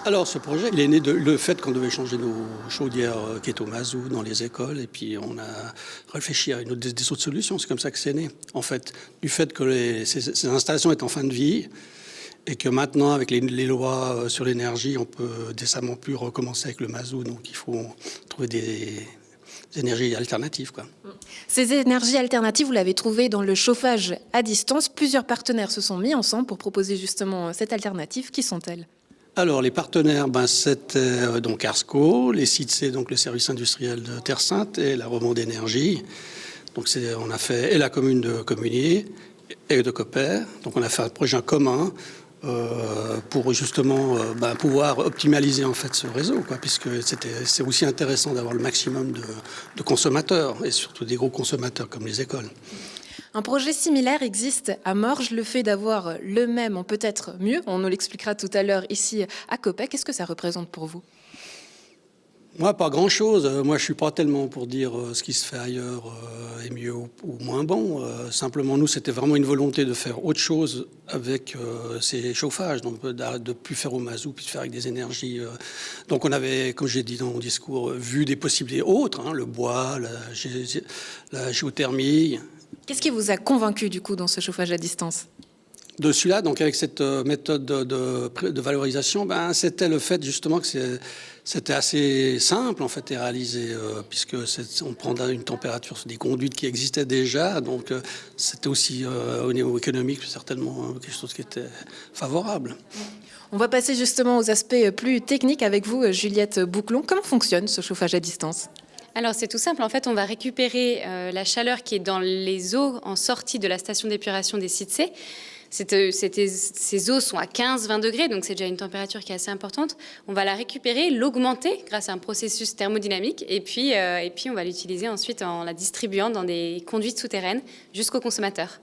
Alors ce projet, il est né de le fait qu'on devait changer nos chaudières qui est au mazout dans les écoles et puis on a réfléchi à des autres solutions. C'est comme ça que c'est né. En fait, du fait que ces installations étaient en fin de vie et que maintenant avec les lois sur l'énergie, on peut décemment plus recommencer avec le mazout. Donc il faut trouver des énergies alternatives, quoi. Ces énergies alternatives, vous l'avez trouvé dans le chauffage à distance. Plusieurs partenaires se sont mis ensemble pour proposer justement cette alternative. Qui sont-elles ? Alors, les partenaires, c'était donc Arsco, les CITC, donc le service industriel de Terre Sainte, et la Romande Énergie. Donc, on a fait, et la commune de Communier, et de Coppet. Donc, on a fait un projet commun pour justement pouvoir optimaliser en fait ce réseau, quoi, puisque c'est aussi intéressant d'avoir le maximum de consommateurs, et surtout des gros consommateurs comme les écoles. Un projet similaire existe à Morges. Le fait d'avoir le même en peut-être mieux, on nous l'expliquera tout à l'heure ici à Coppet. Qu'est-ce que ça représente pour vous ? Moi, pas grand-chose. Moi, je suis pas tellement pour dire ce qui se fait ailleurs est mieux ou moins bon. Simplement, nous, c'était vraiment une volonté de faire autre chose avec ces chauffages, donc de plus faire au mazout, puis de faire avec des énergies. Donc, on avait, comme j'ai dit dans mon discours, vu des possibilités autres, hein, le bois, la géothermie. Qu'est-ce qui vous a convaincu du coup dans ce chauffage à distance ? De celui-là, donc avec cette méthode de valorisation, c'était le fait justement que c'était assez simple en fait et réalisé, puisque on prend une température sur des conduites qui existaient déjà, donc c'était aussi au niveau économique certainement quelque chose qui était favorable. On va passer justement aux aspects plus techniques avec vous, Juliette Bouclon. Comment fonctionne ce chauffage à distance ? Alors c'est tout simple, en fait on va récupérer la chaleur qui est dans les eaux en sortie de la station d'épuration des sites C. Ces eaux sont à 15-20 degrés, donc c'est déjà une température qui est assez importante. On va la récupérer, l'augmenter grâce à un processus thermodynamique et puis on va l'utiliser ensuite en la distribuant dans des conduites souterraines jusqu'au consommateur.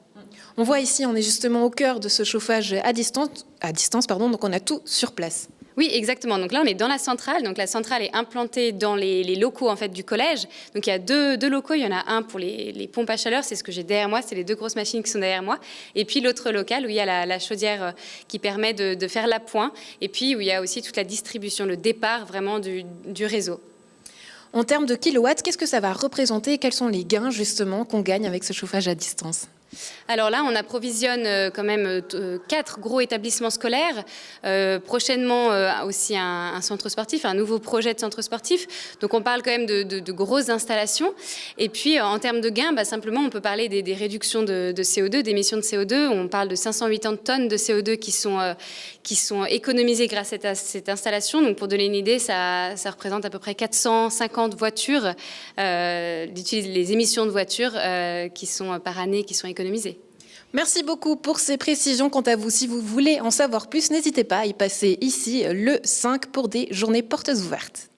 On voit ici, on est justement au cœur de ce chauffage à distance, donc on a tout sur place. Oui, exactement. Donc là, on est dans la centrale. Donc la centrale est implantée dans les locaux en fait du collège. Donc il y a deux locaux. Il y en a un pour les pompes à chaleur, c'est ce que j'ai derrière moi. C'est les deux grosses machines qui sont derrière moi. Et puis l'autre local où il y a la chaudière qui permet de faire l'appoint. Et puis où il y a aussi toute la distribution, le départ vraiment du réseau. En termes de kilowatts, qu'est-ce que ça va représenter et quels sont les gains justement qu'on gagne avec ce chauffage à distance ? Alors là, on approvisionne quand même 4 gros établissements scolaires. Prochainement aussi un centre sportif, un nouveau projet de centre sportif. Donc on parle quand même de grosses installations. Et puis en termes de gains, simplement on peut parler des réductions de CO2, d'émissions de CO2. On parle de 580 tonnes de CO2 qui sont économisées grâce à cette installation. Donc pour donner une idée, ça représente à peu près 450 voitures, les émissions de voitures qui sont par année, qui sont économisées. Merci beaucoup pour ces précisions. Quant à vous, si vous voulez en savoir plus, n'hésitez pas à y passer ici le 5 pour des journées portes ouvertes.